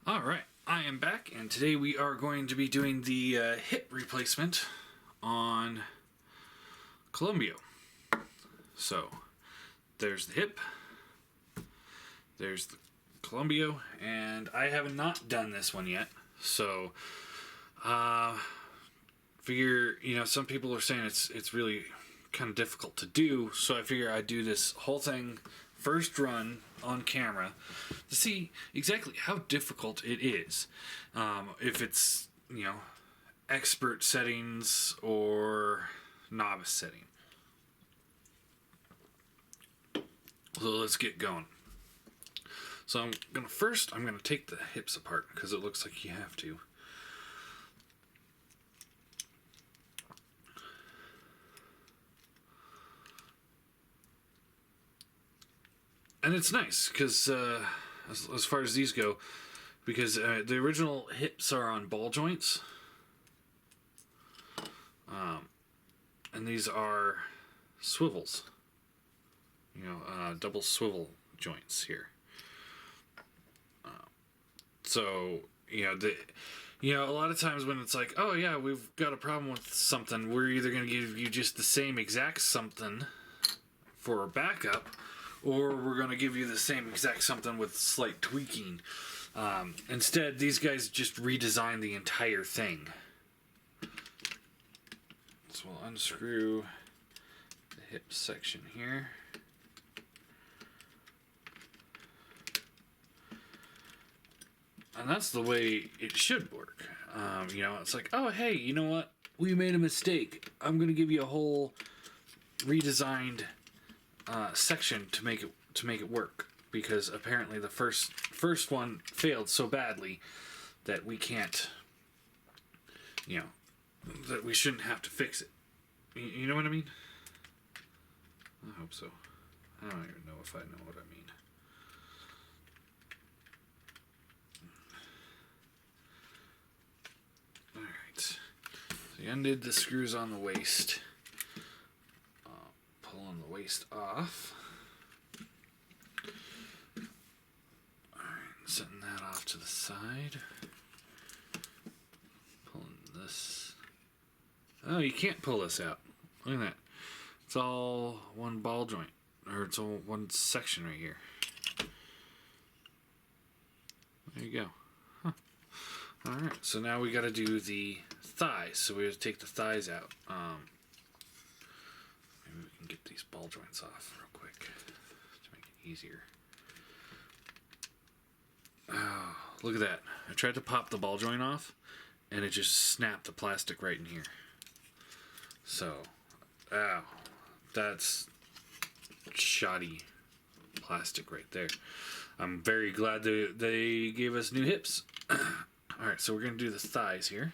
Alright, I am back, and today we are going to be doing the hip replacement on Columbia. So, there's the hip, there's the Columbia, and I have not done this one yet, so figure, some people are saying it's really kind of difficult to do, so I figure I'd do this whole thing first run on camera to see exactly how difficult it is. If it's, expert settings or novice setting. So let's get going. So I'm gonna take the hips apart because it looks like you have to. And it's nice because as far as these go, because the original hips are on ball joints, and these are swivels, double swivel joints here. So a lot of times when it's like, oh yeah, we've got a problem with something, we're either going to give you just the same exact something for a backup, or we're going to give you the same exact something with slight tweaking. Instead, these guys just redesign the entire thing. So we'll unscrew the hip section here. And that's the way it should work. It's like, oh, hey, you know what? We made a mistake. I'm going to give you a whole redesigned section to make it work, because apparently the first one failed so badly that we can't, that we shouldn't have to fix it. You know what I mean? I hope so. I don't even know if I know what I mean. Alright. So you undid the screws on the waist. Pulling the waist off. Alright, setting that off to the side. Pulling this. Oh, you can't pull this out. Look at that. It's all one ball joint. Or it's all one section right here. There you go. Huh. Alright, so now we gotta do the thighs. So we have to take the thighs out. Maybe we can get these ball joints off real quick to make it easier. Oh, look at that. I tried to pop the ball joint off, and it just snapped the plastic right in here. So, that's shoddy plastic right there. I'm very glad they gave us new hips. Alright, so we're going to do the thighs here.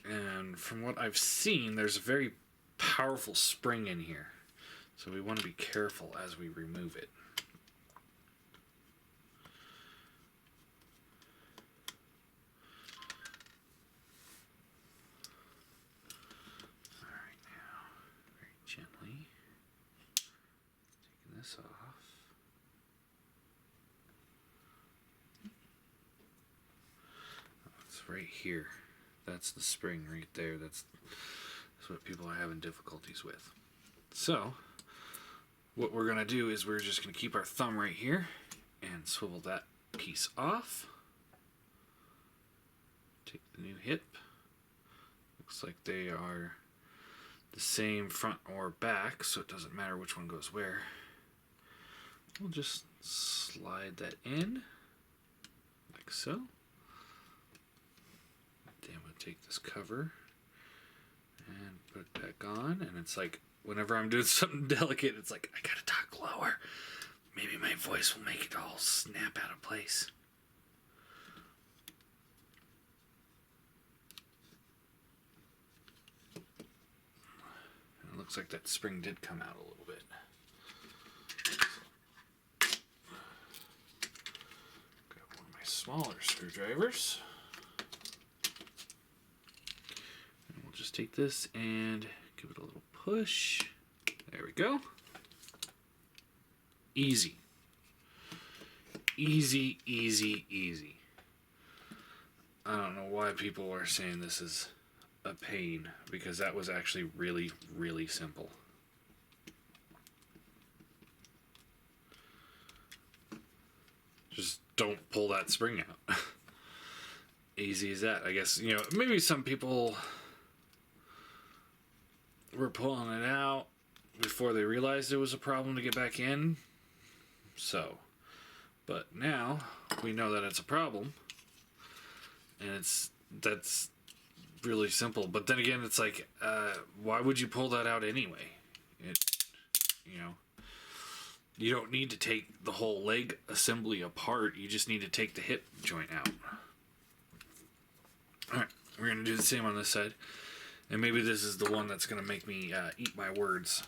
And from what I've seen, there's a very powerful spring in here. So we want to be careful as we remove it. Alright, now, very gently, taking this off. It's right here. That's the spring right there. That's what people are having difficulties with. So, what we're going to do is we're just going to keep our thumb right here and swivel that piece off. Take the new hip. Looks like they are the same front or back, so it doesn't matter which one goes where. We'll just slide that in, like so. Then we'll take this cover and put it back on, and it's like whenever I'm doing something delicate, it's like I gotta talk lower. Maybe my voice will make it all snap out of place. And it looks like that spring did come out a little bit. Got one of my smaller screwdrivers. Just take this and give it a little push. There we go. Easy. Easy, easy, easy. I don't know why people are saying this is a pain, because that was actually really, really simple. Just don't pull that spring out. Easy as that. I guess, you know, maybe some people were pulling it out before they realized it was a problem to get back in. So, but now we know that it's a problem, and that's really simple. But then again, it's like, why would you pull that out anyway? You know, you don't need to take the whole leg assembly apart. You just need to take the hip joint out. Alright, we're going to do the same on this side. And maybe this is the one that's going to make me eat my words.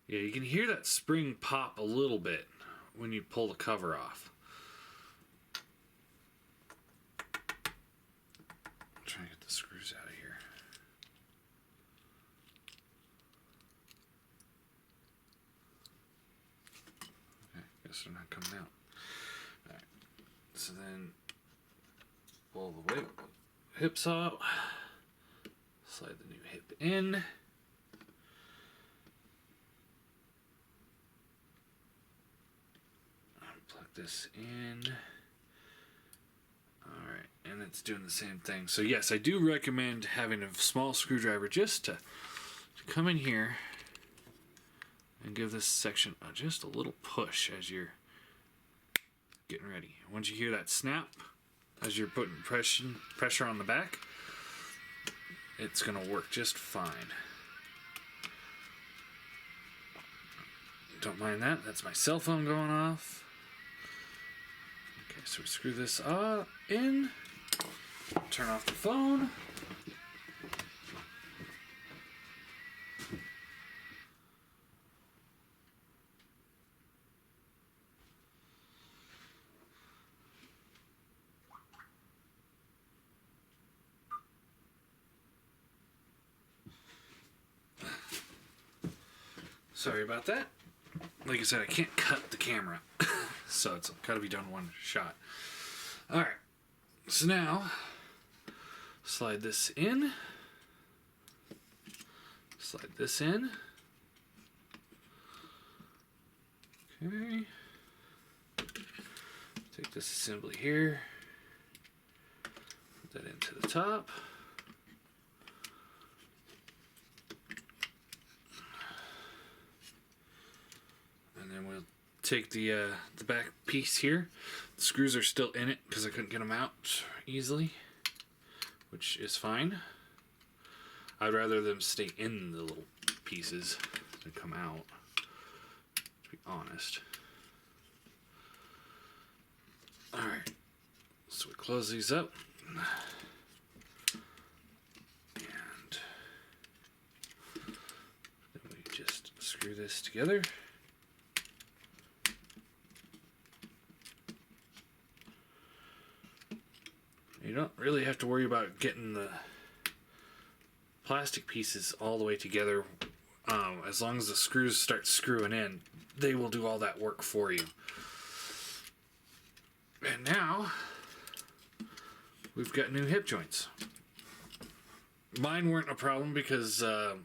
Yeah, you can hear that spring pop a little bit when you pull the cover off. I'm trying to get the screws out of here. Okay, guess they're not coming out. Alright, so then pull the hips out, slide the new hip in. This in. Alright, and it's doing the same thing. So yes, I do recommend having a small screwdriver just to come in here and give this section just a little push as you're getting ready. Once you hear that snap, as you're putting pressure on the back, it's going to work just fine. Don't mind that. That's my cell phone going off. So we screw this in, turn off the phone. Sorry about that. Like I said, I can't cut the camera. So it's got to be done one shot. Alright. So now, slide this in. Slide this in. Okay. Take this assembly here. Put that into the top. And then we'll take the back piece here. The screws are still in it because I couldn't get them out easily, which is fine. I'd rather them stay in the little pieces than come out, to be honest. Alright, so we close these up. And then we just screw this together. You don't really have to worry about getting the plastic pieces all the way together. As long as the screws start screwing in, they will do all that work for you. And now, we've got new hip joints. Mine weren't a problem because the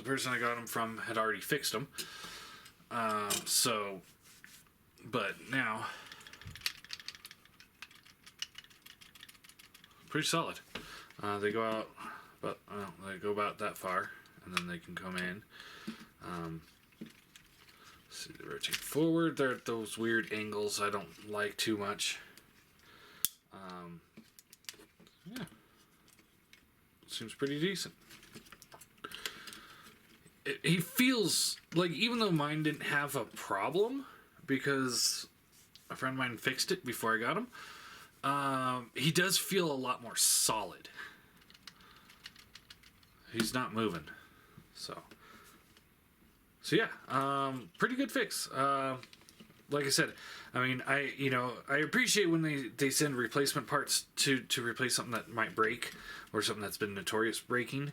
person I got them from had already fixed them. But now, pretty solid. They go out, but they go about that far, and then they can come in. See, they rotate forward. They're at those weird angles I don't like too much. Yeah, seems pretty decent. He feels like, even though mine didn't have a problem because a friend of mine fixed it before I got him. He does feel a lot more solid. He's not moving. So So yeah, pretty good fix. Like I said, I mean, I appreciate when they send replacement parts to replace something that might break or something that's been notorious breaking.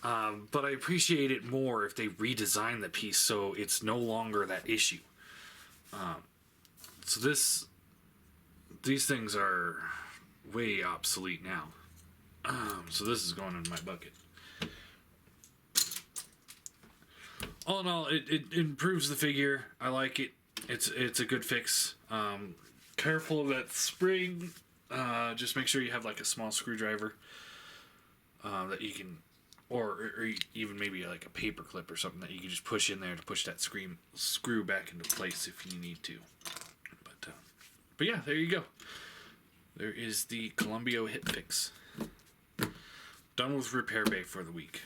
But I appreciate it more if they redesign the piece so it's no longer that issue. So these things are way obsolete now. So this is going in my bucket. All in all, it improves the figure. I like it. It's a good fix. Careful of that spring. Just make sure you have like a small screwdriver that you can, or even maybe like a paper clip or something that you can just push in there to push that screw back into place if you need to. But yeah, there you go. There is the Columbia hit fix. Done with Repair Bay for the week.